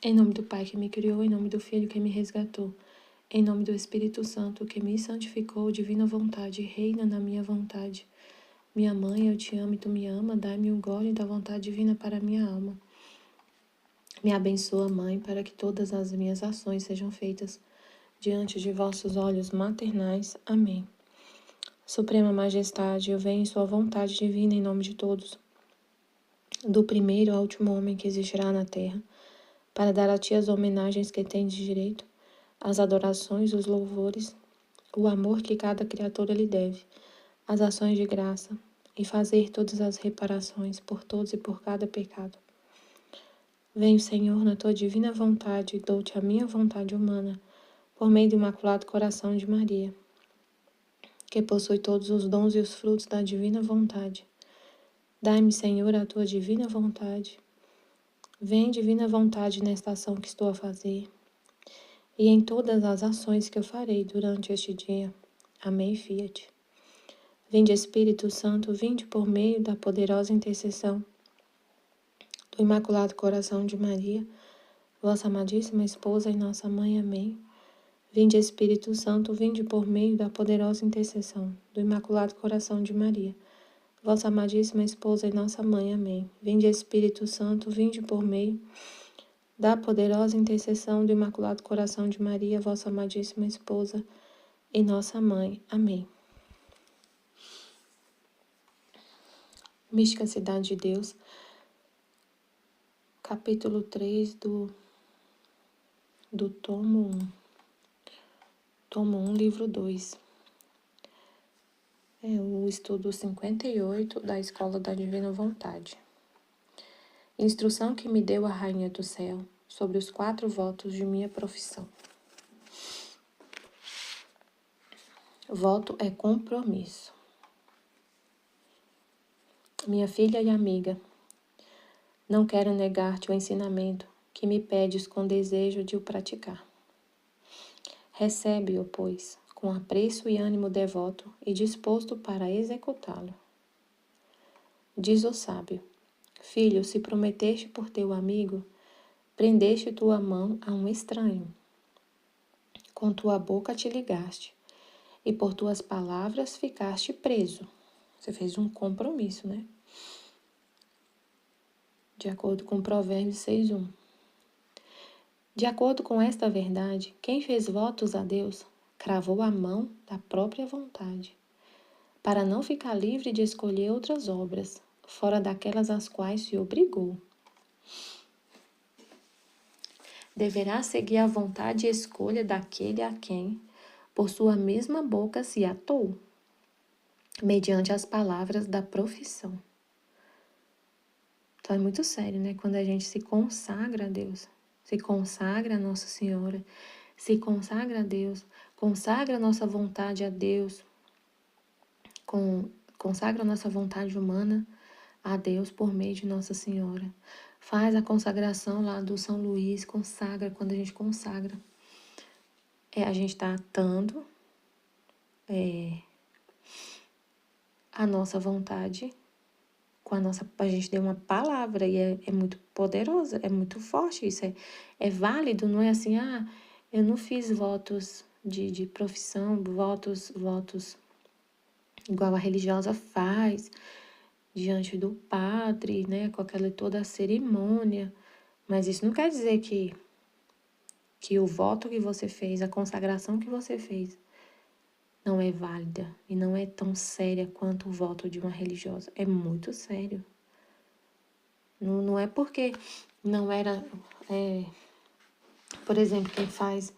Em nome do Pai que me criou, em nome do Filho que me resgatou, em nome do Espírito Santo que me santificou, divina vontade, reina na minha vontade. Minha mãe, eu te amo e tu me ama, dai-me um gole da vontade divina para a minha alma. Me abençoa, Mãe, para que todas as minhas ações sejam feitas diante de vossos olhos maternais. Amém. Suprema Majestade, eu venho em sua vontade divina em nome de todos, do primeiro ao último homem que existirá na terra, para dar a ti as homenagens que tens de direito, as adorações, os louvores, o amor que cada criatura lhe deve, as ações de graça, e fazer todas as reparações por todos e por cada pecado. Venho, Senhor, na tua divina vontade, e dou-te a minha vontade humana, por meio do Imaculado Coração de Maria, que possui todos os dons e os frutos da divina vontade. Dai-me, Senhor, a tua divina vontade. Vem, divina vontade, nesta ação que estou a fazer, e em todas as ações que eu farei durante este dia. Amém, Fiat. Vinde, Espírito Santo, vinde por meio da poderosa intercessão do Imaculado Coração de Maria, vossa amadíssima esposa e nossa mãe. Amém. Vinde, Espírito Santo, vinde por meio da poderosa intercessão do Imaculado Coração de Maria, vossa amadíssima esposa e nossa mãe. Amém. Vinde, Espírito Santo, vinde por meio da poderosa intercessão do Imaculado Coração de Maria, vossa amadíssima esposa e nossa mãe. Amém. Mística Cidade de Deus, capítulo 3 do tomo 1. Tomo 1, livro 2. É o estudo 58 da Escola da Divina Vontade. Instrução que me deu a Rainha do Céu sobre os 4 votos de minha profissão. Voto é compromisso. Minha filha e amiga, não quero negar-te o ensinamento que me pedes com desejo de o praticar. Recebe-o, pois, com apreço e ânimo devoto e disposto para executá-lo. Diz o sábio: Filho, se prometeste por teu amigo, prendeste tua mão a um estranho. Com tua boca te ligaste, e por tuas palavras ficaste preso. Você fez um compromisso, né? De acordo com Provérbios 6:1. De acordo com esta verdade, quem fez votos a Deus, cravou a mão da própria vontade, para não ficar livre de escolher outras obras, fora daquelas às quais se obrigou. Deverá seguir a vontade e escolha daquele a quem, por sua mesma boca, se atou, mediante as palavras da profissão. Então é muito sério, né? Quando a gente se consagra a Deus, se consagra a Nossa Senhora, se consagra a Deus, consagra a nossa vontade a Deus, consagra a nossa vontade humana a Deus por meio de Nossa Senhora. Faz a consagração lá do São Luís, consagra. Quando a gente consagra, a gente está atando a nossa vontade com a gente deu uma palavra e é muito poderosa, é muito forte isso, é válido, não é assim, eu não fiz votos de profissão, votos igual a religiosa faz, diante do padre, né, com aquela toda a cerimônia, mas isso não quer dizer que o voto que você fez, a consagração que você fez, não é válida e não é tão séria quanto o voto de uma religiosa. É muito sério. Não é porque não era... por exemplo, quem faz...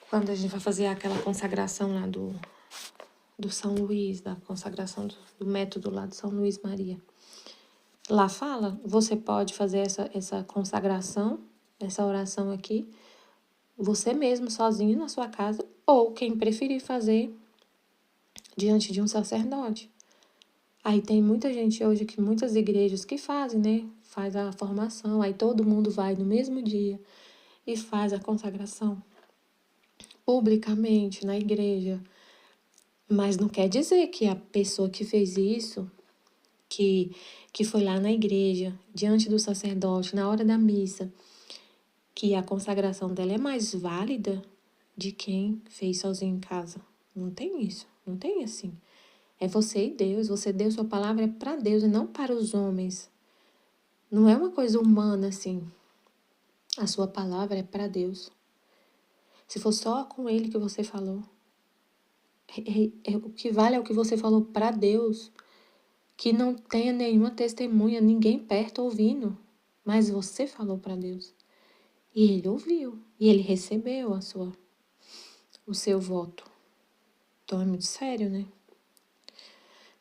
Quando a gente vai fazer aquela consagração lá do São Luís, da consagração do método lá de São Luís Maria. Lá fala, você pode fazer essa consagração, essa oração aqui, você mesmo, sozinho na sua casa, ou quem preferir fazer diante de um sacerdote. Aí tem muita gente hoje, muitas igrejas que fazem, né? Faz a formação, aí todo mundo vai no mesmo dia e faz a consagração publicamente na igreja. Mas não quer dizer que a pessoa que fez isso, que foi lá na igreja, diante do sacerdote, na hora da missa, que a consagração dela é mais válida de quem fez sozinho em casa. Não tem isso, não tem assim. É você e Deus, você deu sua palavra é para Deus e não para os homens. Não é uma coisa humana assim. A sua palavra é para Deus. Se for só com Ele que você falou, o que vale é o que você falou para Deus. Que não tenha nenhuma testemunha, ninguém perto ouvindo. Mas você falou para Deus. E Ele ouviu. E Ele recebeu o seu voto. Então é muito sério, né?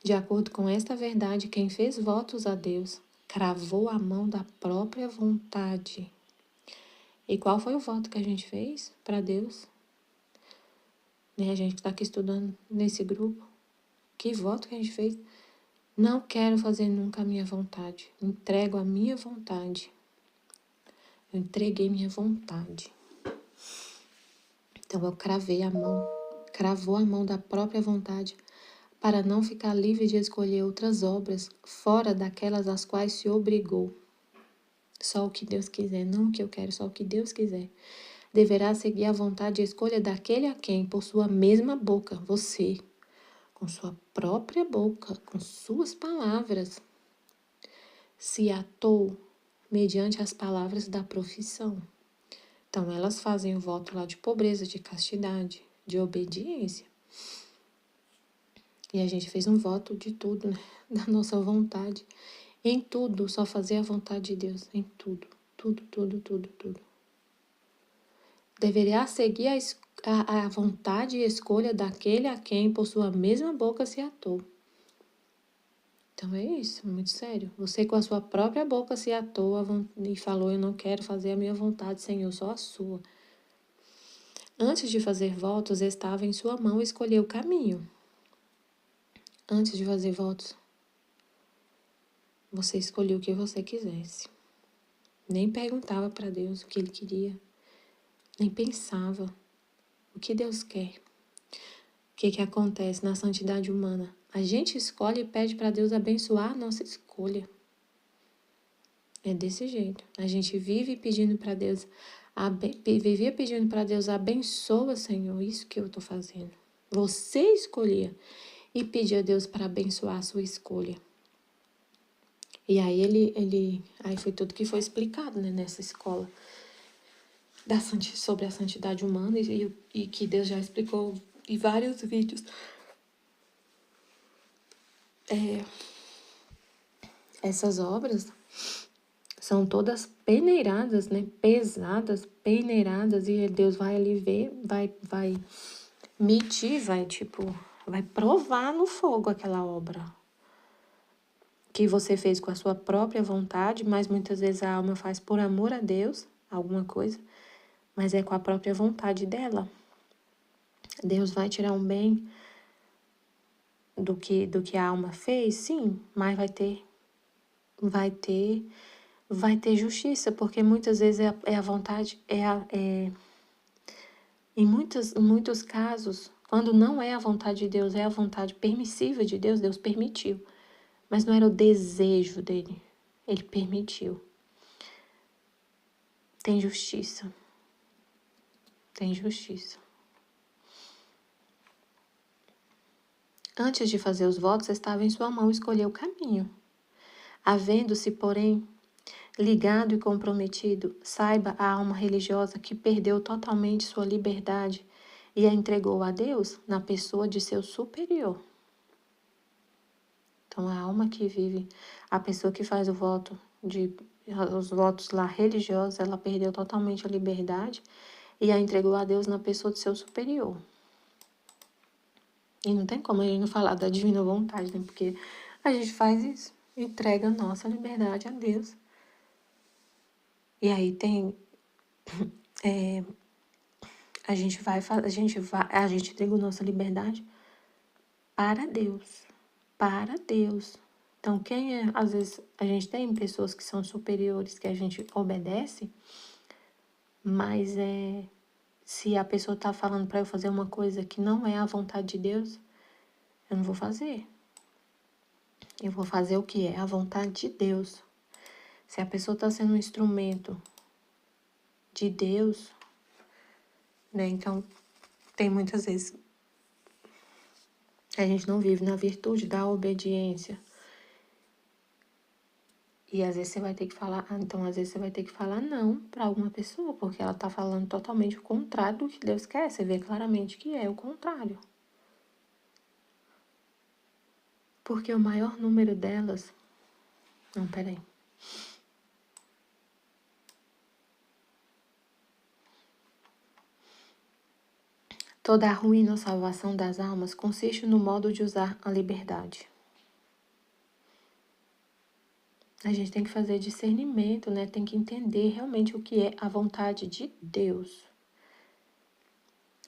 De acordo com esta verdade, quem fez votos a Deus cravou a mão da própria vontade. E qual foi o voto que a gente fez para Deus? Né? A gente está aqui estudando nesse grupo. Que voto que a gente fez? Não quero fazer nunca a minha vontade. Entrego a minha vontade. Eu entreguei minha vontade. Então eu cravei a mão. Cravou a mão da própria vontade para não ficar livre de escolher outras obras fora daquelas às quais se obrigou. Só o que Deus quiser, não o que eu quero, só o que Deus quiser. Deverá seguir a vontade e escolha daquele a quem, por sua mesma boca, você, com sua própria boca, com suas palavras, se atou mediante as palavras da profissão. Então, elas fazem o voto lá de pobreza, de castidade, de obediência. E a gente fez um voto de tudo, né? Da nossa vontade. Em tudo, só fazer a vontade de Deus. Em tudo. Tudo, tudo, tudo, tudo. Deverá seguir a vontade e escolha daquele a quem por sua mesma boca se atou. Então é isso, muito sério. Você com a sua própria boca se atou e falou, eu não quero fazer a minha vontade, Senhor, só a sua. Antes de fazer votos, estava em sua mão escolher o caminho. Antes de fazer votos, você escolheu o que você quisesse. Nem perguntava para Deus o que Ele queria. Nem pensava o que Deus quer. O que acontece na santidade humana? A gente escolhe e pede para Deus abençoar a nossa escolha. É desse jeito. A gente vive pedindo para Deus, vivia pedindo para Deus, abençoa, Senhor, isso que eu estou fazendo. Você escolhia e pedia a Deus para abençoar a sua escolha. E aí aí foi tudo que foi explicado, né, nessa escola sobre a santidade humana e que Deus já explicou em vários vídeos. Essas obras são todas peneiradas, né? Pesadas, peneiradas, e Deus vai ali ver, vai medir, vai provar no fogo aquela obra que você fez com a sua própria vontade, mas muitas vezes a alma faz por amor a Deus, alguma coisa, mas é com a própria vontade dela. Deus vai tirar um bem do que a alma fez, sim, mas vai ter justiça, porque muitas vezes é a vontade, em muitos casos, quando não é a vontade de Deus, é a vontade permissiva de Deus, Deus permitiu. Mas não era o desejo dele, ele permitiu. Tem justiça. Tem justiça. Antes de fazer os votos, estava em sua mão escolher o caminho. Havendo-se, porém, ligado e comprometido, saiba a alma religiosa que perdeu totalmente sua liberdade e a entregou a Deus na pessoa de seu superior. Então, a alma que vive, a pessoa que faz os votos lá religiosos, ela perdeu totalmente a liberdade e a entregou a Deus na pessoa de seu superior. E não tem como a gente não falar da divina vontade, né? Porque a gente faz isso, entrega a nossa liberdade a Deus. E aí a gente entrega a nossa liberdade para Deus. Para Deus. Então, às vezes, a gente tem pessoas que são superiores, que a gente obedece, mas se a pessoa está falando para eu fazer uma coisa que não é a vontade de Deus, eu não vou fazer. Eu vou fazer o que é a vontade de Deus. Se a pessoa está sendo um instrumento de Deus, né? Então, tem muitas vezes a gente não vive na virtude da obediência. E às vezes você vai ter que falar, então às vezes você vai ter que falar não para alguma pessoa, porque ela tá falando totalmente o contrário do que Deus quer. Você vê claramente que é o contrário. Porque o maior número delas... Não, peraí. Toda a ruína ou salvação das almas consiste no modo de usar a liberdade. A gente tem que fazer discernimento, né? Tem que entender realmente o que é a vontade de Deus.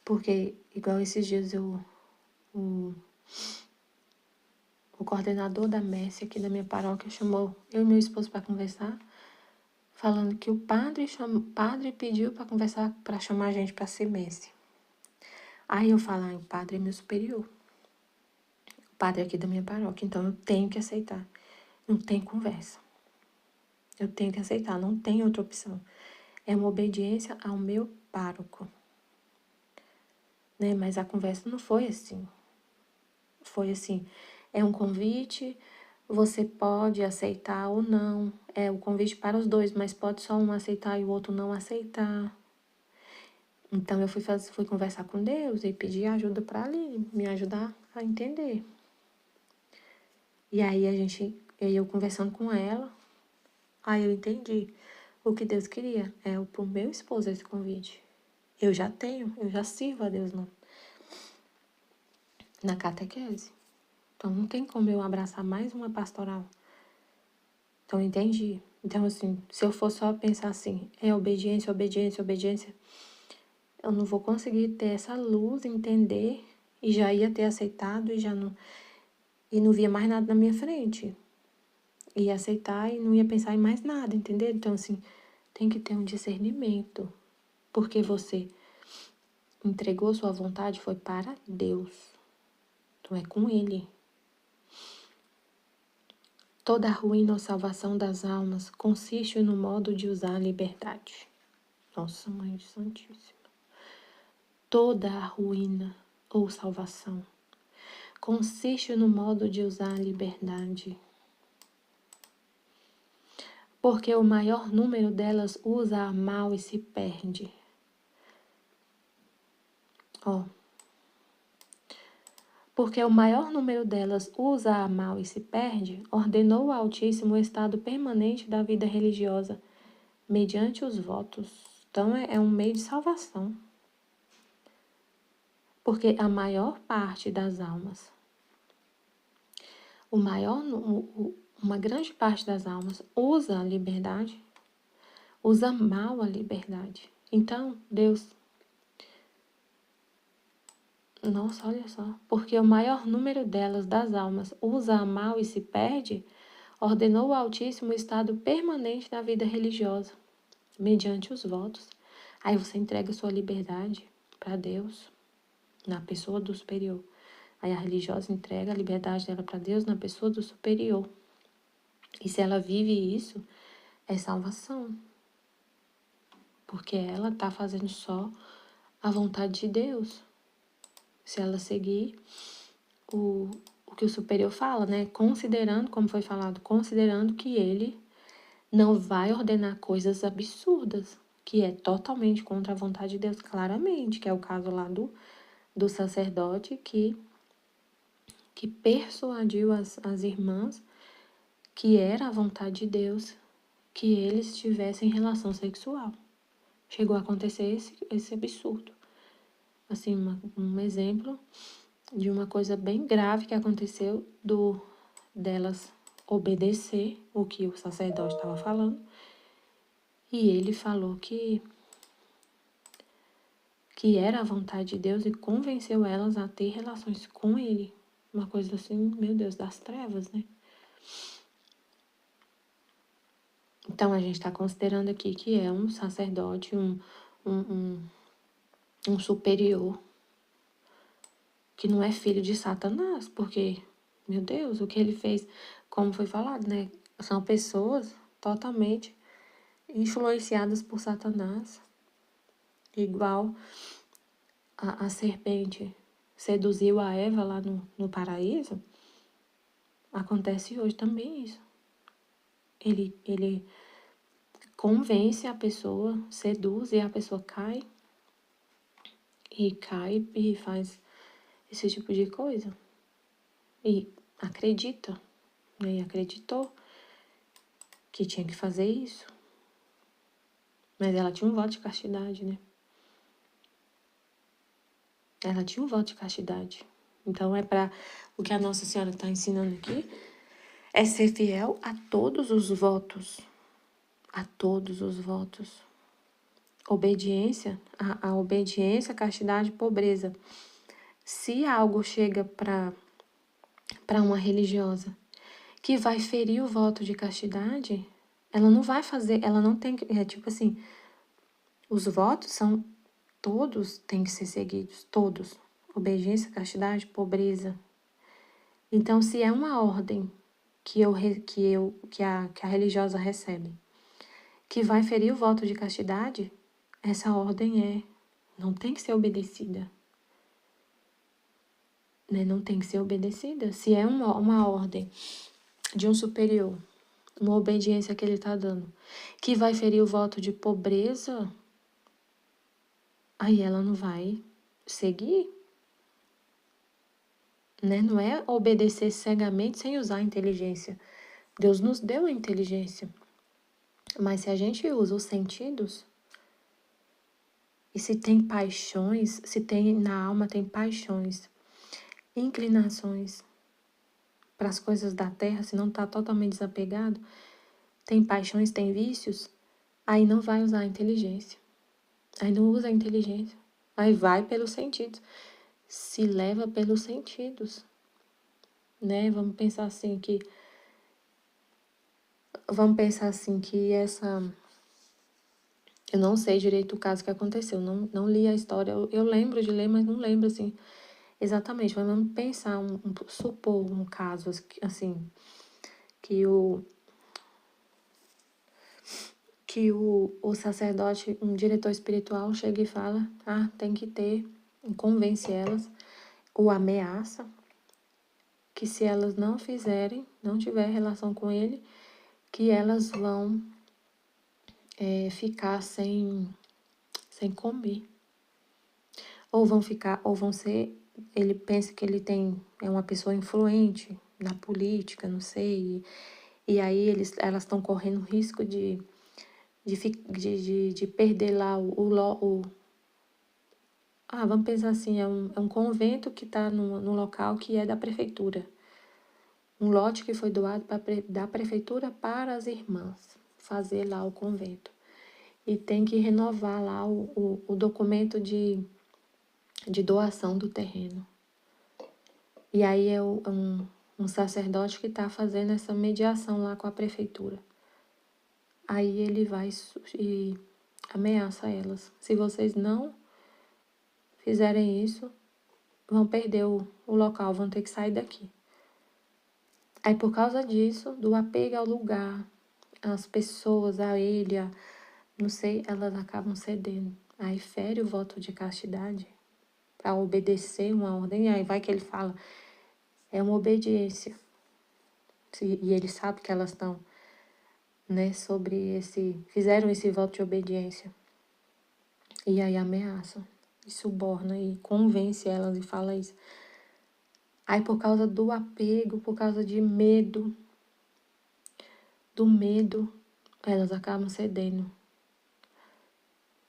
Porque, igual esses dias, o coordenador da MESSE aqui da minha paróquia chamou eu e meu esposo para conversar, falando que o padre pediu para conversar, para chamar a gente para ser MESSE. Aí eu falo, o padre é meu superior. O padre é aqui da minha paróquia, então eu tenho que aceitar. Não tem conversa. Eu tenho que aceitar, não tem outra opção. É uma obediência ao meu pároco. Né? Mas a conversa não foi assim. Foi assim, é um convite, você pode aceitar ou não. É o convite para os dois, mas pode só um aceitar e o outro não aceitar. Então eu fui conversar com Deus e pedir ajuda para ele, me ajudar a entender. E aí eu conversando com ela, aí eu entendi o que Deus queria. É pro meu esposo esse convite. Eu já sirvo a Deus na catequese. Então não tem como eu abraçar mais uma pastoral. Então eu entendi. Então assim, se eu for só pensar assim, obediência, obediência, obediência, eu não vou conseguir ter essa luz, entender, e já ia ter aceitado e não via mais nada na minha frente. Ia aceitar e não ia pensar em mais nada, entendeu? Então assim, tem que ter um discernimento, porque você entregou sua vontade foi para Deus. Então é com Ele. Toda a ruína ou salvação das almas consiste no modo de usar a liberdade. Nossa Mãe Santíssima. Toda a ruína ou salvação consiste no modo de usar a liberdade. Porque o maior número delas usa a mal e se perde. Porque o maior número delas usa a mal e se perde, ordenou o Altíssimo o estado permanente da vida religiosa, mediante os votos. Então, é um meio de salvação. Porque a maior parte das almas, uma grande parte das almas usa a liberdade, usa mal a liberdade. Então, Deus... Nossa, olha só. Porque o maior número delas, das almas, usa a mal e se perde, ordenou o Altíssimo o estado permanente da vida religiosa, mediante os votos. Aí você entrega sua liberdade para Deus, na pessoa do superior. Aí a religiosa entrega a liberdade dela para Deus na pessoa do superior. E se ela vive isso, é salvação. Porque ela está fazendo só a vontade de Deus. Se ela seguir o que o superior fala, né? Considerando, como foi falado, considerando que ele não vai ordenar coisas absurdas, que é totalmente contra a vontade de Deus, claramente, que é o caso lá do sacerdote que persuadiu as irmãs que era a vontade de Deus que eles tivessem relação sexual. Chegou a acontecer esse absurdo. Assim, um exemplo de uma coisa bem grave que aconteceu delas obedecer o que o sacerdote estava falando. E ele falou que era a vontade de Deus e convenceu elas a ter relações com ele. Uma coisa assim, meu Deus, das trevas, né? Então, a gente está considerando aqui que é um sacerdote, um superior, que não é filho de Satanás, porque, meu Deus, o que ele fez como foi falado, né? São pessoas totalmente influenciadas por Satanás, igual a serpente seduziu a Eva lá no paraíso. Acontece hoje também isso. Ele convence a pessoa, seduz e a pessoa cai e faz esse tipo de coisa. E acredita, né? E acreditou que tinha que fazer isso. Mas ela tinha um voto de castidade, né? Ela tinha um voto de castidade. Então o que a Nossa Senhora está ensinando aqui é ser fiel a todos os votos. A todos os votos. Obediência, a obediência, castidade, pobreza. Se algo chega para uma religiosa que vai ferir o voto de castidade, ela não vai fazer, ela não tem que, tipo assim, os votos são, todos têm que ser seguidos, todos. Obediência, castidade, pobreza. Então, se é uma ordem que a religiosa recebe, que vai ferir o voto de castidade, essa ordem não tem que ser obedecida. Né? Não tem que ser obedecida. Se é uma ordem de um superior, uma obediência que ele está dando, que vai ferir o voto de pobreza, aí ela não vai seguir. Né? Não é obedecer cegamente sem usar a inteligência. Deus nos deu a inteligência. Mas se a gente usa os sentidos, e se tem paixões, se tem na alma tem paixões, inclinações para as coisas da terra, se não está totalmente desapegado, tem paixões, tem vícios, aí não vai usar a inteligência. Aí não usa a inteligência. Aí vai pelos sentidos. Se leva pelos sentidos. Né? Vamos pensar assim que essa... Eu não sei direito o caso que aconteceu. Não li a história. Eu lembro de ler, mas não lembro assim exatamente. Mas vamos pensar, supor um caso assim, que o sacerdote, um diretor espiritual, chega e fala, tem que ter, convence elas, ou ameaça, que se elas não fizerem, não tiver relação com ele, que elas vão ficar sem comer. Ou vão ser, ele pensa que ele é uma pessoa influente na política, não sei, e aí elas estão correndo risco de perder lá vamos pensar assim, é um convento que está no local que é da prefeitura. Um lote que foi doado da prefeitura para as irmãs fazer lá o convento. E tem que renovar lá o documento de doação do terreno. E aí é um sacerdote que está fazendo essa mediação lá com a prefeitura. Aí ele vai e ameaça elas. Se vocês não fizerem isso, vão perder o local, vão ter que sair daqui. Aí por causa disso, do apego ao lugar, as pessoas, a ele, não sei, elas acabam cedendo. Aí fere o voto de castidade para obedecer uma ordem. E aí vai que ele fala, é uma obediência. E ele sabe que elas estão, né, fizeram esse voto de obediência. E aí ameaçam, e suborna, e convence elas e fala isso. Aí por causa do apego, por causa de medo, elas acabam cedendo.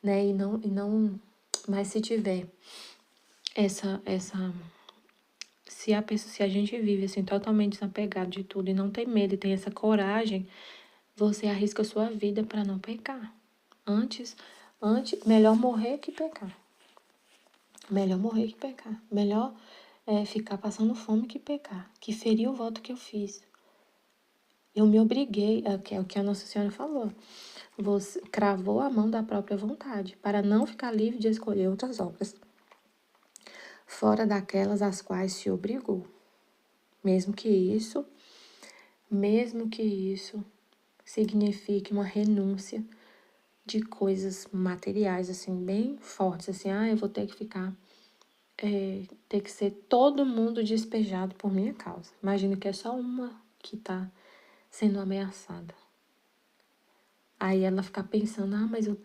Né? E não, mas se tiver se a gente vive assim totalmente desapegado de tudo e não tem medo e tem essa coragem, você arrisca a sua vida para não pecar. Antes, melhor morrer que pecar. Melhor morrer que pecar. Melhor ficar passando fome que pecar, que ferir o voto que eu fiz. Eu me obriguei, é o que a Nossa Senhora falou. Você cravou a mão da própria vontade, para não ficar livre de escolher outras obras, fora daquelas às quais se obrigou. Mesmo que isso mesmo que isso signifique uma renúncia de coisas materiais, assim, bem fortes, assim, eu vou ter que ficar, ter que ser todo mundo despejado por minha causa. Imagina que é só uma que tá sendo ameaçada. Aí ela fica pensando, mas eu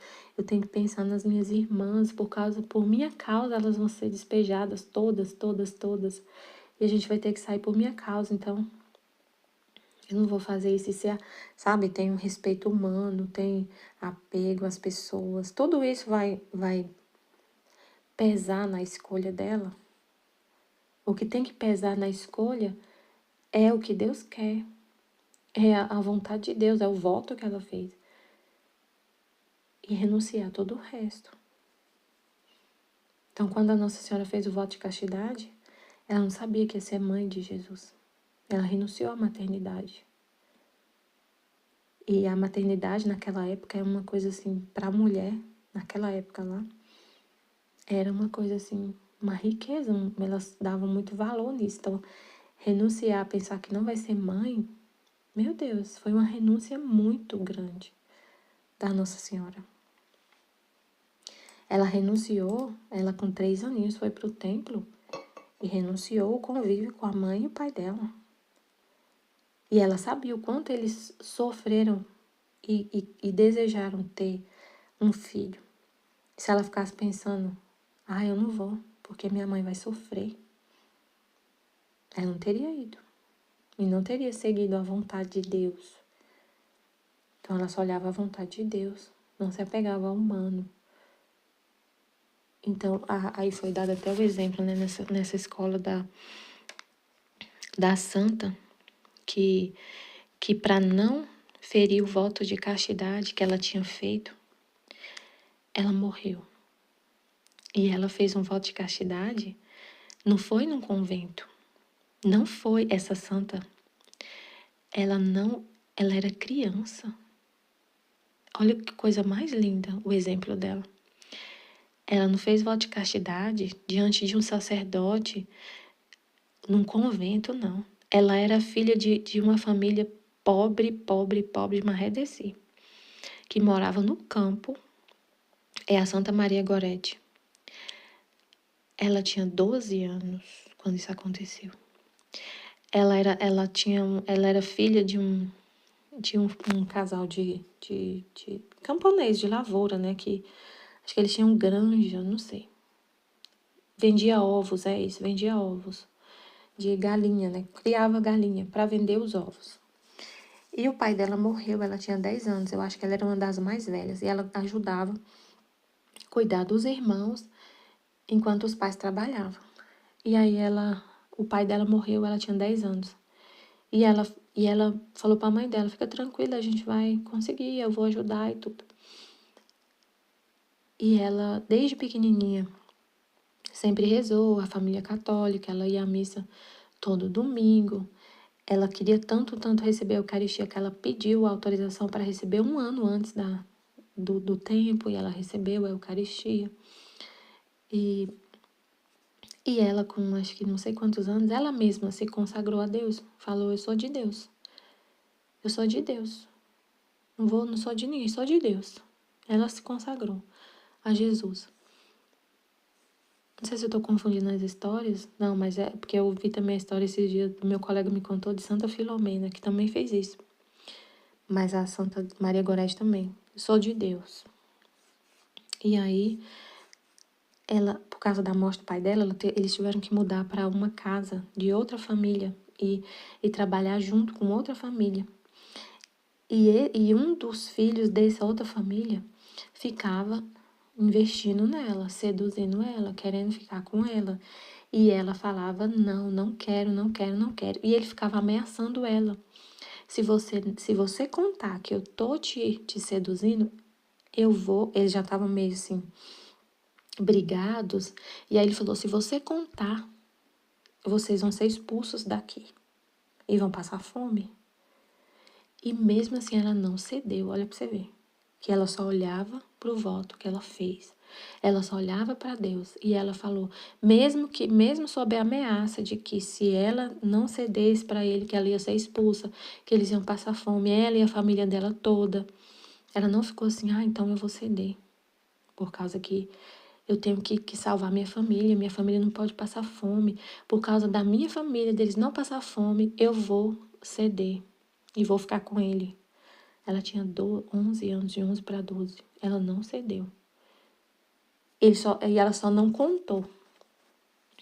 tenho que pensar nas minhas irmãs, por minha causa, elas vão ser despejadas todas, todas, todas. E a gente vai ter que sair por minha causa, então eu não vou fazer isso. Sabe, tem um respeito humano, tem apego às pessoas. Tudo isso vai pesar na escolha dela. O que tem que pesar na escolha é o que Deus quer. É a vontade de Deus, é o voto que ela fez. E renunciar a todo o resto. Então, quando a Nossa Senhora fez o voto de castidade, ela não sabia que ia ser mãe de Jesus. Ela renunciou à maternidade. E a maternidade naquela época é uma coisa assim, para a mulher, naquela época lá, era uma coisa assim, uma riqueza, elas davam muito valor nisso. Então, renunciar, pensar que não vai ser mãe, meu Deus, foi uma renúncia muito grande da Nossa Senhora. Ela renunciou, ela com 3 aninhos foi para o templo e renunciou o convívio com a mãe e o pai dela. E ela sabia o quanto eles sofreram e desejaram ter um filho. Se ela ficasse pensando, eu não vou, porque minha mãe vai sofrer, ela não teria ido. E não teria seguido a vontade de Deus. Então ela só olhava a vontade de Deus, não se apegava ao humano. Então, aí foi dado até o exemplo, né, nessa escola da santa, que para não ferir o voto de castidade que ela tinha feito, ela morreu. E ela fez um voto de castidade, não foi num convento, não foi essa santa, ela era criança. Olha que coisa mais linda o exemplo dela. Ela não fez voto de castidade diante de um sacerdote num convento, não. Ela era filha de uma família pobre de Marredeci, que morava no campo. É a Santa Maria Gorete. Ela tinha 12 anos quando isso aconteceu. Ela era filha de um casal de camponês de lavoura, né? Que acho que eles tinham granja, não sei. Vendia ovos, vendia ovos de galinha, né? Criava galinha para vender os ovos. E o pai dela morreu, ela tinha 10 anos, eu acho que ela era uma das mais velhas, e ela ajudava a cuidar dos irmãos enquanto os pais trabalhavam. E aí o pai dela morreu, ela tinha 10 anos. E ela falou para a mãe dela, fica tranquila, a gente vai conseguir, eu vou ajudar e tudo. E ela, desde pequenininha, sempre rezou, a família católica, ela ia à missa todo domingo. Ela queria tanto receber a Eucaristia que ela pediu autorização para receber 1 ano antes do tempo, e ela recebeu a Eucaristia. E ela, com acho que não sei quantos anos, ela mesma se consagrou a Deus. Falou, eu sou de Deus. Eu sou de Deus. Não sou de ninguém, sou de Deus. Ela se consagrou a Jesus. Não sei se eu tô confundindo as histórias. Não, mas é porque eu vi também a história esses dias, meu colega me contou de Santa Filomena, que também fez isso. Mas a Santa Maria Gorete também. Eu sou de Deus. E aí, ela, por causa da morte do pai dela, eles tiveram que mudar para uma casa de outra família e trabalhar junto com outra família. E um dos filhos dessa outra família ficava investindo nela, seduzindo ela, querendo ficar com ela. E ela falava, não quero. E ele ficava ameaçando ela. Se você contar que eu tô te seduzindo, eu vou... Eles já estavam meio assim, brigados. E aí ele falou, se você contar, vocês vão ser expulsos daqui. E vão passar fome. E mesmo assim ela não cedeu, olha pra você ver. Que ela só olhava pro voto que ela fez. Ela só olhava para Deus e ela falou, mesmo sob a ameaça de que se ela não cedesse para ele, que ela ia ser expulsa, que eles iam passar fome, ela e a família dela toda, ela não ficou assim, então eu vou ceder, por causa que eu tenho que salvar minha família não pode passar fome, por causa da minha família, deles não passar fome, eu vou ceder e vou ficar com ele. Ela tinha 11 anos, de 11 para 12. Ela não cedeu. E ela só não contou.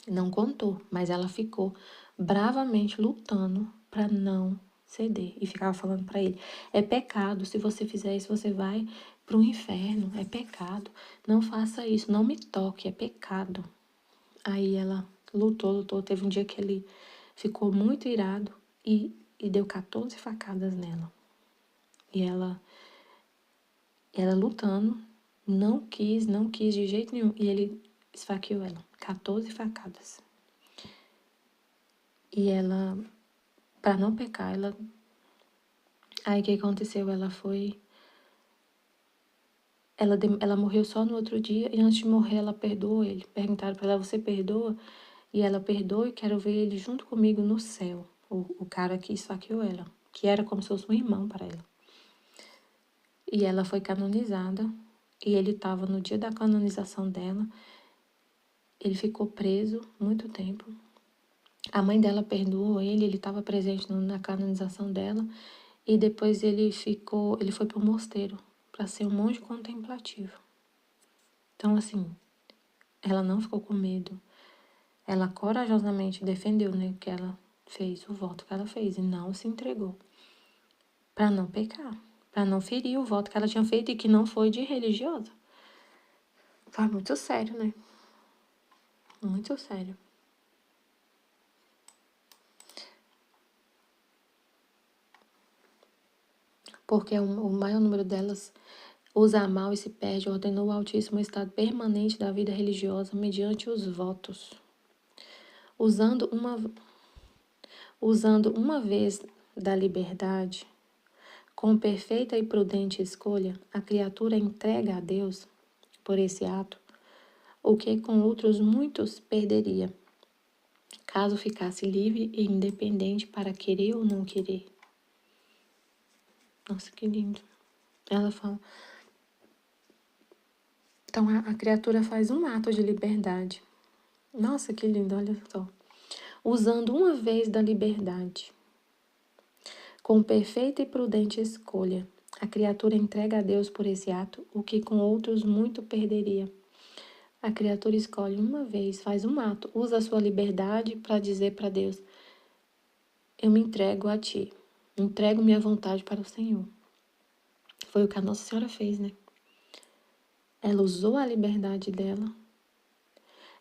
Não contou, mas ela ficou bravamente lutando para não ceder. E ficava falando para ele, é pecado, se você fizer isso, você vai para o inferno, é pecado. Não faça isso, não me toque, é pecado. Aí ela lutou. Teve um dia que ele ficou muito irado e deu 14 facadas nela. E ela lutando, não quis de jeito nenhum. E ele esfaqueou ela, 14 facadas. E ela, para não pecar, Aí o que aconteceu? Ela morreu só no outro dia e antes de morrer ela perdoou ele. Perguntaram para ela, você perdoa? E ela perdoou e quero ver ele junto comigo no céu. O cara que esfaqueou ela, que era como se fosse um irmão para ela. E ela foi canonizada e ele estava no dia da canonização dela. Ele ficou preso muito tempo. A mãe dela perdoou ele estava presente na canonização dela. E depois ele foi para o mosteiro para ser um monge contemplativo. Então, assim, ela não ficou com medo. Ela corajosamente defendeu, né, o que ela fez, o voto que ela fez, e não se entregou. Para não pecar, para não ferir o voto que ela tinha feito e que não foi de religiosa. Foi muito sério, né? Muito sério. Porque o maior número delas usa mal e se perde, ordenou o Altíssimo o estado permanente da vida religiosa mediante os votos. Usando uma vez da liberdade, com perfeita e prudente escolha, a criatura entrega a Deus, por esse ato, o que com outros muitos perderia, caso ficasse livre e independente para querer ou não querer. Nossa, que lindo. Ela fala. Então, a criatura faz um ato de liberdade. Nossa, que lindo, olha só. Usando uma vez da liberdade, com perfeita e prudente escolha, a criatura entrega a Deus por esse ato o que com outros muito perderia. A criatura escolhe uma vez, faz um ato, usa a sua liberdade para dizer para Deus, eu me entrego a Ti, entrego minha vontade para o Senhor. Foi o que a Nossa Senhora fez, né? Ela usou a liberdade dela.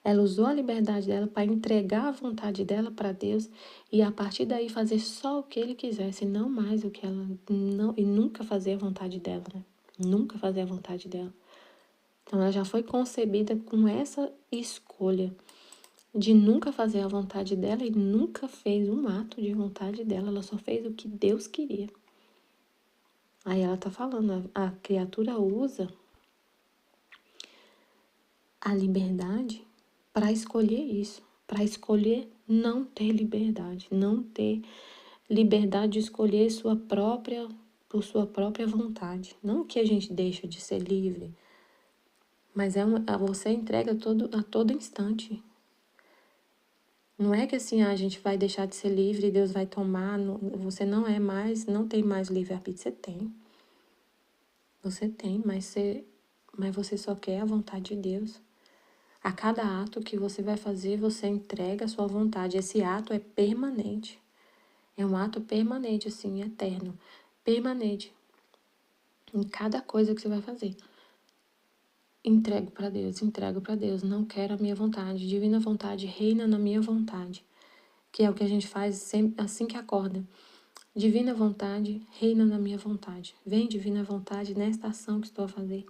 Ela usou a liberdade dela para entregar a vontade dela para Deus e a partir daí fazer só o que Ele quisesse, não mais o que ela não e nunca fazer a vontade dela, né? Nunca fazer a vontade dela. Então ela já foi concebida com essa escolha de nunca fazer a vontade dela e nunca fez um ato de vontade dela, ela só fez o que Deus queria. Aí ela tá falando, a criatura usa a liberdade para escolher isso, para escolher não ter liberdade, não ter liberdade de escolher por sua própria vontade. Não que a gente deixa de ser livre, mas você entrega a todo instante. Não é que assim, a gente vai deixar de ser livre e Deus vai tomar, você não tem mais livre-arbítrio, você tem. Você tem, mas você só quer a vontade de Deus. A cada ato que você vai fazer, você entrega a sua vontade. Esse ato é permanente. É um ato permanente, assim, eterno. Permanente. Em cada coisa que você vai fazer. Entrego para Deus. Não quero a minha vontade. Divina vontade reina na minha vontade. Que é o que a gente faz sempre, assim que acorda. Divina vontade reina na minha vontade. Vem, divina vontade, nesta ação que estou a fazer.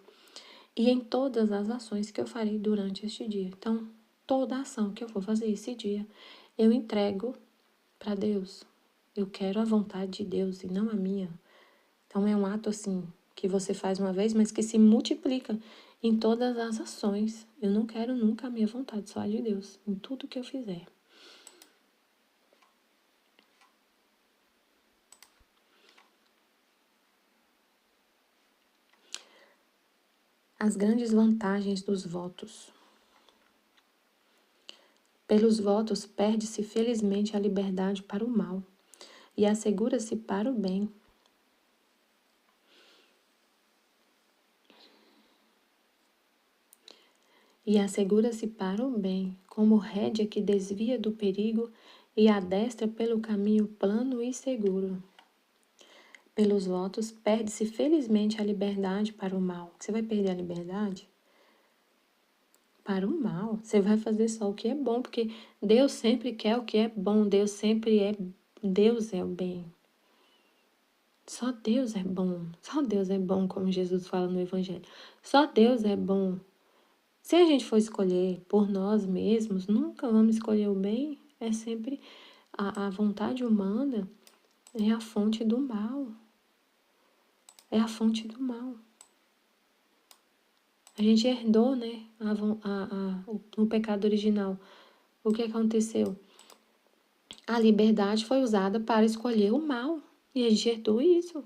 E em todas as ações que eu farei durante este dia. Então, toda ação que eu vou fazer esse dia, eu entrego para Deus. Eu quero a vontade de Deus e não a minha. Então, é um ato assim, que você faz uma vez, mas que se multiplica em todas as ações. Eu não quero nunca a minha vontade, só a de Deus, em tudo que eu fizer. As grandes vantagens dos votos. Pelos votos perde-se felizmente a liberdade para o mal e assegura-se para o bem. E assegura-se para o bem, como rédea que desvia do perigo e adestra pelo caminho plano e seguro. Pelos votos perde-se felizmente a liberdade para o mal. Você vai perder a liberdade? Para o mal. Você vai fazer só o que é bom, porque Deus sempre quer o que é bom. Deus é o bem. Só Deus é bom. Só Deus é bom, como Jesus fala no Evangelho. Só Deus é bom. Se a gente for escolher por nós mesmos, nunca vamos escolher o bem. É sempre a vontade humana é a fonte do mal. É a fonte do mal. A gente herdou, né, o pecado original. O que aconteceu? A liberdade foi usada para escolher o mal. E a gente herdou isso.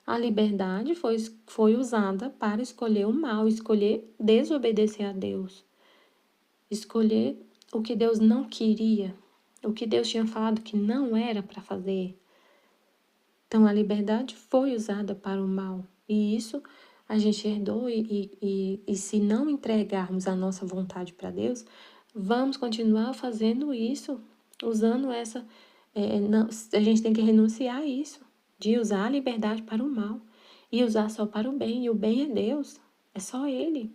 A liberdade foi usada para escolher o mal, escolher desobedecer a Deus. Escolher o que Deus não queria, o que Deus tinha falado que não era para fazer. Então, a liberdade foi usada para o mal. E isso a gente herdou e se não entregarmos a nossa vontade para Deus, vamos continuar fazendo isso, usando essa... a gente tem que renunciar a isso, de usar a liberdade para o mal e usar só para o bem. E o bem é Deus, é só Ele.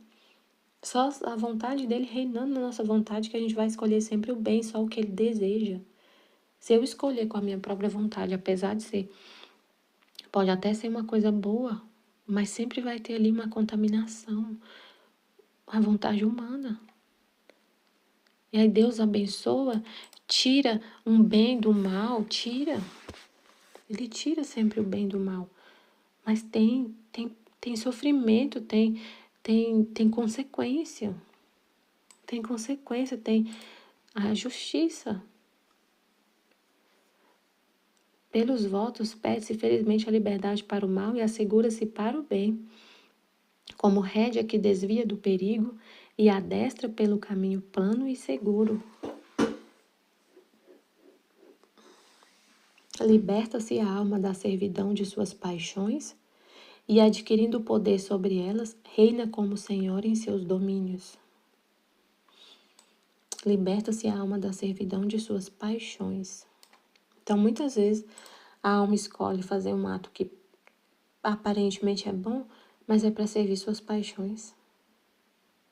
Só a vontade dele reinando na nossa vontade que a gente vai escolher sempre o bem, só o que ele deseja. Se eu escolher com a minha própria vontade, apesar de ser... Pode até ser uma coisa boa, mas sempre vai ter ali uma contaminação, a vontade humana. E aí Deus abençoa, tira um bem do mal, tira. Ele tira sempre o bem do mal. Mas tem sofrimento, tem consequência. Tem consequência, tem a justiça. Pelos votos pede-se felizmente a liberdade para o mal e assegura-se para o bem, como rédea que desvia do perigo e adestra pelo caminho plano e seguro. Liberta-se a alma da servidão de suas paixões e, adquirindo poder sobre elas, reina como senhor em seus domínios. Liberta-se a alma da servidão de suas paixões. Então, muitas vezes, a alma escolhe fazer um ato que aparentemente é bom, mas é para servir suas paixões.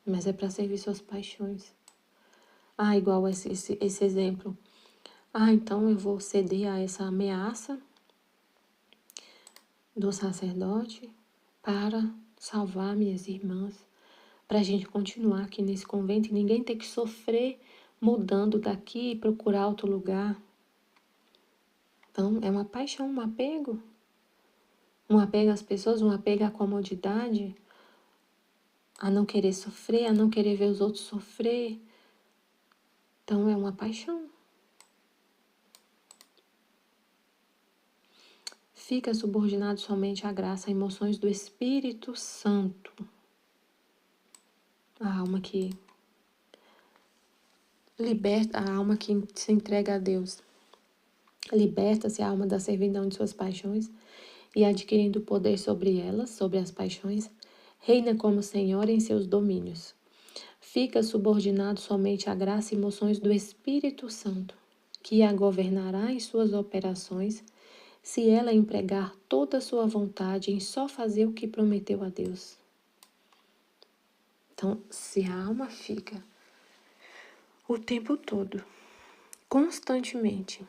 Mas é para servir suas paixões. Igual esse exemplo. Então eu vou ceder a essa ameaça do sacerdote para salvar minhas irmãs, para a gente continuar aqui nesse convento e ninguém ter que sofrer mudando daqui e procurar outro lugar. Então, é uma paixão, um apego. Um apego às pessoas, um apego à comodidade, a não querer sofrer, a não querer ver os outros sofrer. Então, é uma paixão. Fica subordinado somente à graça, a emoções do Espírito Santo. A alma que liberta, a alma que se entrega a Deus. Liberta-se a alma da servidão de suas paixões e, adquirindo poder sobre elas, sobre as paixões, reina como senhora em seus domínios. Fica subordinado somente à graça e emoções do Espírito Santo, que a governará em suas operações, se ela empregar toda a sua vontade em só fazer o que prometeu a Deus. Então, se a alma fica o tempo todo, constantemente,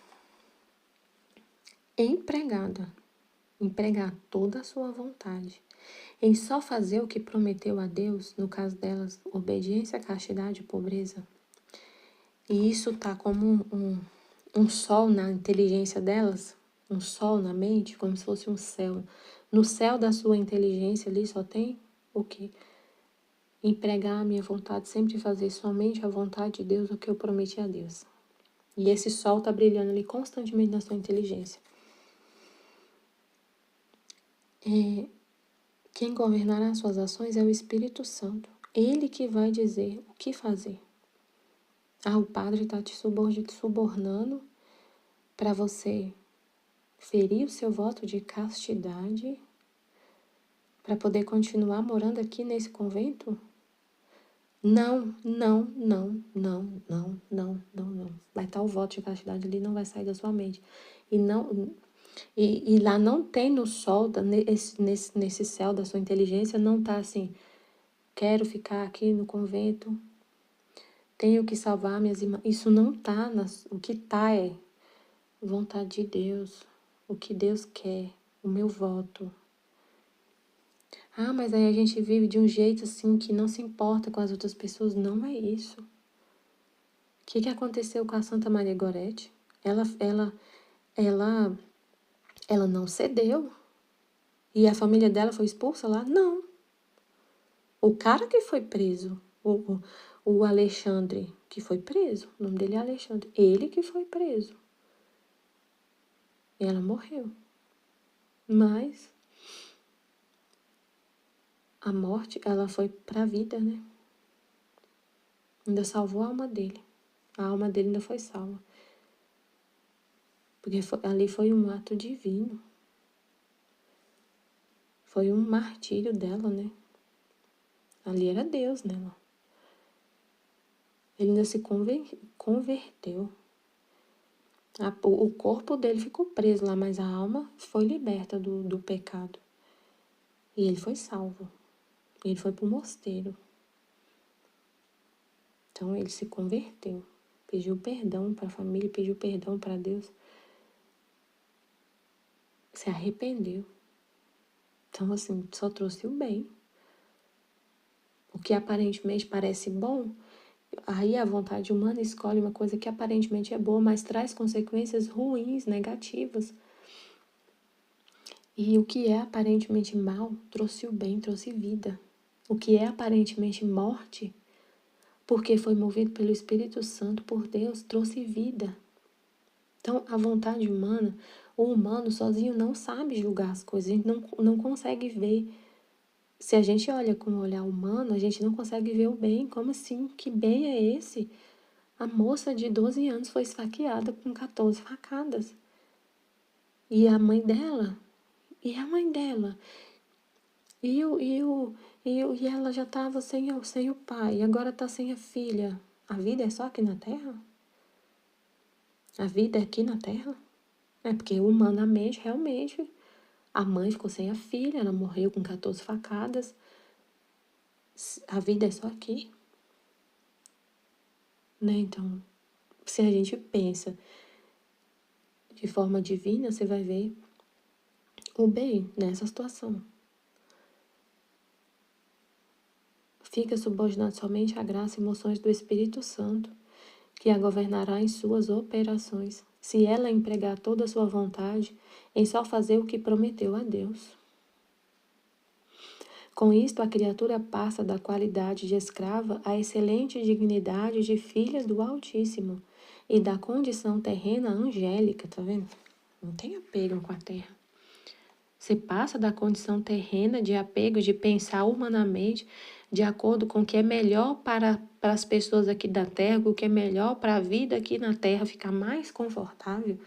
empregar toda a sua vontade em só fazer o que prometeu a Deus, no caso delas, obediência, castidade e pobreza, e isso tá como um sol na inteligência delas, um sol na mente, como se fosse um céu. No céu da sua inteligência ali só tem o quê? empregar a minha vontade, sempre fazer somente a vontade de Deus, o que eu prometi a Deus. E esse sol está brilhando ali constantemente na sua inteligência. Quem governará as suas ações é o Espírito Santo. Ele que vai dizer o que fazer. O padre está te subornando para você ferir o seu voto de castidade para poder continuar morando aqui nesse convento? Não, não, não, não, não, não, não, não. Vai estar o voto de castidade ali, não vai sair da sua mente. E lá não tem no sol, nesse céu da sua inteligência, não tá assim, quero ficar aqui no convento, tenho que salvar minhas irmãs. Isso não tá, o que tá é vontade de Deus, o que Deus quer, o meu voto. Mas aí a gente vive de um jeito assim que não se importa com as outras pessoas. Não é isso. O que aconteceu com a Santa Maria Gorete? Ela não cedeu. E a família dela foi expulsa lá? Não. O cara que foi preso, o Alexandre, que foi preso, o nome dele é Alexandre, ele que foi preso. E ela morreu. Mas a morte, ela foi para a vida, né? Ainda salvou a alma dele. A alma dele ainda foi salva. Porque ali foi um ato divino. Foi um martírio dela, né? Ali era Deus nela. Ele ainda se converteu. O corpo dele ficou preso lá, mas a alma foi liberta do pecado. E ele foi salvo. Ele foi para o mosteiro. Então ele se converteu. Pediu perdão para a família, pediu perdão para Deus. Se arrependeu. Então, assim, só trouxe o bem. O que aparentemente parece bom, aí a vontade humana escolhe uma coisa que aparentemente é boa, mas traz consequências ruins, negativas. E o que é aparentemente mal, trouxe o bem, trouxe vida. O que é aparentemente morte, porque foi movido pelo Espírito Santo, por Deus, trouxe vida. Então, a vontade humana, o humano sozinho não sabe julgar as coisas, a gente não consegue ver. Se a gente olha com o olhar humano, a gente não consegue ver o bem. Como assim? Que bem é esse? A moça de 12 anos foi esfaqueada com 14 facadas. E a mãe dela? E a mãe dela? E ela já estava sem o pai, e agora está sem a filha. A vida é só aqui na Terra? A vida é aqui na Terra? É porque humanamente, realmente, a mãe ficou sem a filha, ela morreu com 14 facadas. A vida é só aqui? Né? Então, se a gente pensa de forma divina, você vai ver o bem nessa situação. Fica subordinado somente à graça e emoções do Espírito Santo, que a governará em suas operações, se ela empregar toda a sua vontade em só fazer o que prometeu a Deus. Com isto, a criatura passa da qualidade de escrava à excelente dignidade de filha do Altíssimo e da condição terrena angélica, tá vendo? Não tem apego com a terra. Você passa da condição terrena de apego, de pensar humanamente, de acordo com o que é melhor para as pessoas aqui da terra, o que é melhor para a vida aqui na terra, ficar mais confortável.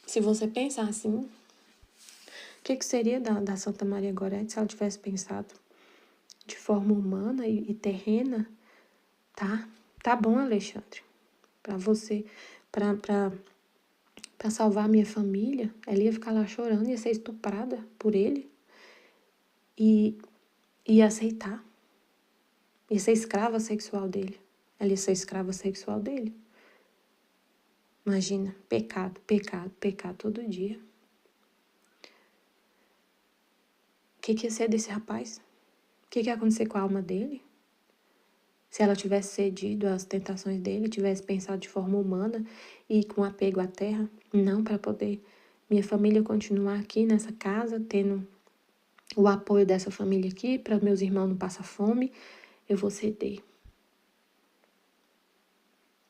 Se você pensar assim, o que seria da Santa Maria Gorete se ela tivesse pensado de forma humana e terrena? Tá bom, Alexandre, para você, para salvar minha família, ela ia ficar lá chorando, ia ser estuprada por ele e ia aceitar. Ia ser escrava sexual dele. Ela ia ser escrava sexual dele. Imagina, pecado, pecado, pecado todo dia. O que ia ser desse rapaz? O que ia acontecer com a alma dele? Se ela tivesse cedido às tentações dele, tivesse pensado de forma humana e com apego à terra, não para poder minha família continuar aqui nessa casa, tendo o apoio dessa família aqui, para meus irmãos não passar fome, eu vou ceder.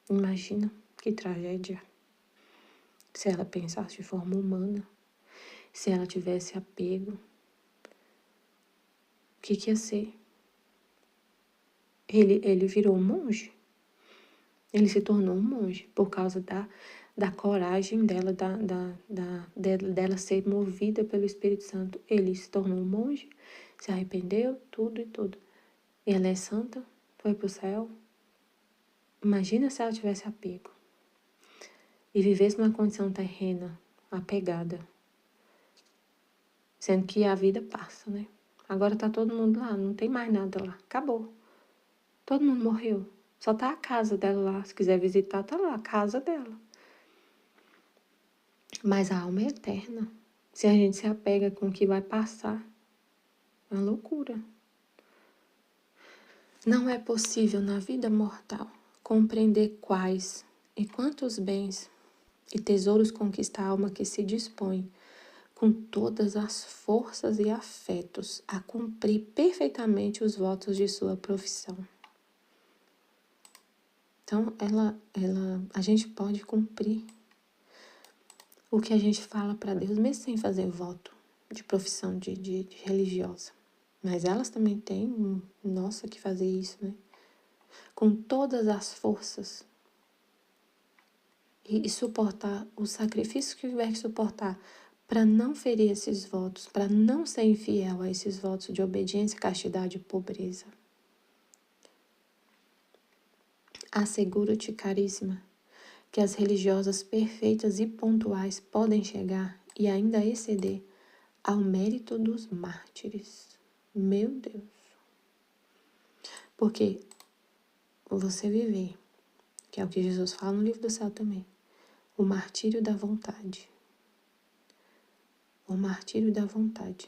Imagina que tragédia. Se ela pensasse de forma humana, se ela tivesse apego, o que ia ser? Ele virou um monge. Ele se tornou um monge por causa da coragem dela, dela ser movida pelo Espírito Santo. Ele se tornou um monge, se arrependeu, tudo e tudo. Ela é santa, foi pro céu. Imagina se ela tivesse apego e vivesse numa condição terrena, apegada. Sendo que a vida passa, né? Agora tá todo mundo lá, não tem mais nada lá. Acabou. Todo mundo morreu. Só tá a casa dela lá. Se quiser visitar, tá lá, a casa dela. Mas a alma é eterna. Se a gente se apega com o que vai passar, é uma loucura. Não é possível na vida mortal compreender quais e quantos bens e tesouros conquista a alma que se dispõe com todas as forças e afetos a cumprir perfeitamente os votos de sua profissão. Então, a gente pode cumprir o que a gente fala para Deus, mesmo sem fazer voto de profissão de religiosa. Mas elas também têm, nossa, que fazer isso, né? Com todas as forças. E suportar o sacrifício que tiver que suportar para não ferir esses votos, para não ser infiel a esses votos de obediência, castidade e pobreza. Asseguro-te, caríssima, que as religiosas perfeitas e pontuais podem chegar e ainda exceder ao mérito dos mártires. Meu Deus. Porque você viver, que é o que Jesus fala no livro do céu também, o martírio da vontade. O martírio da vontade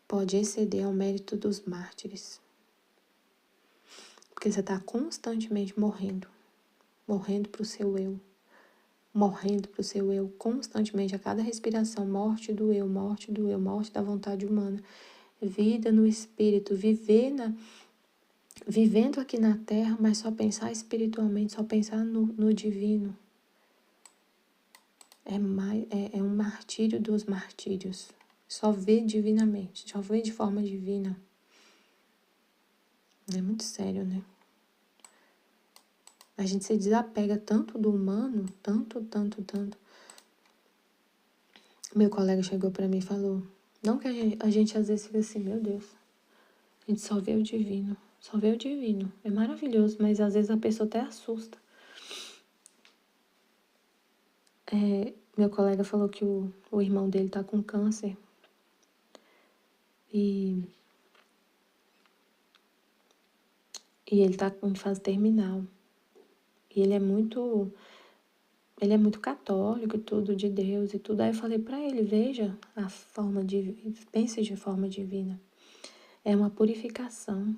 pode exceder ao mérito dos mártires. Porque você está constantemente morrendo para o seu eu, morrendo para o seu eu, constantemente, a cada respiração, morte do eu, morte do eu, morte da vontade humana, vida no espírito, vivendo aqui na terra, mas só pensar espiritualmente, só pensar no divino. É um martírio dos martírios. Só ver divinamente, só ver de forma divina. É muito sério, né? A gente se desapega tanto do humano, tanto. Meu colega chegou pra mim e falou, não que a gente às vezes fica assim, meu Deus, a gente só vê o divino, só vê o divino. É maravilhoso, mas às vezes a pessoa até assusta. Meu colega falou que o irmão dele tá com câncer e ele tá em fase terminal. E ele é muito católico e tudo, de Deus e tudo. Aí eu falei pra ele, veja a forma de, pense de forma divina. É uma purificação.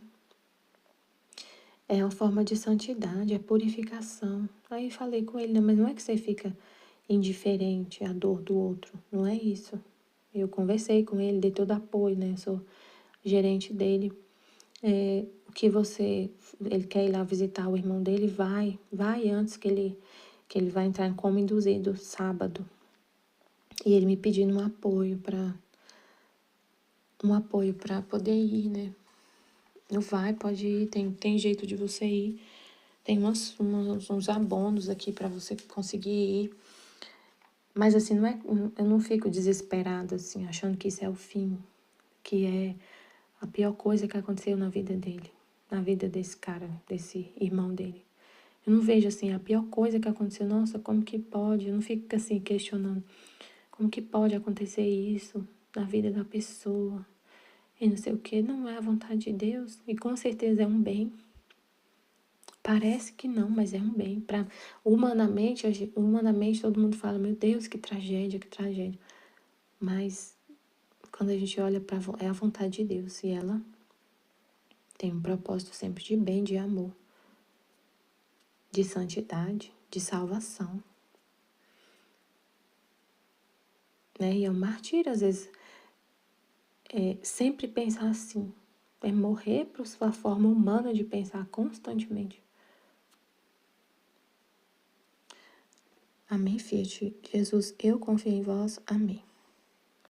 É uma forma de santidade, é purificação. Aí falei com ele, mas não é que você fica indiferente à dor do outro, não é isso. Eu conversei com ele, dei todo apoio, né? Eu sou gerente dele. O que ele quer ir lá visitar o irmão dele, vai antes que ele vai entrar em coma induzido sábado. E ele me pedindo um apoio para poder ir, né? Não vai, pode ir, tem jeito de você ir. Tem uns abonos aqui para você conseguir ir. Mas assim, eu não fico desesperada, assim, achando que isso é o fim, que é a pior coisa que aconteceu na vida dele, na vida desse cara, desse irmão dele. Eu não vejo assim, a pior coisa que aconteceu, nossa, como que pode? Eu não fico assim questionando, como que pode acontecer isso na vida da pessoa? E não sei o que, não é a vontade de Deus, e com certeza é um bem. Parece que não, mas é um bem. Humanamente todo mundo fala, meu Deus, que tragédia, que tragédia. Mas quando a gente olha é a vontade de Deus, e ela tem um propósito sempre de bem, de amor, de santidade, de salvação. Né? E é um martírio, às vezes, sempre pensar assim. É morrer para sua forma humana de pensar constantemente. Amém, Fiat. Jesus, eu confio em vós. Amém.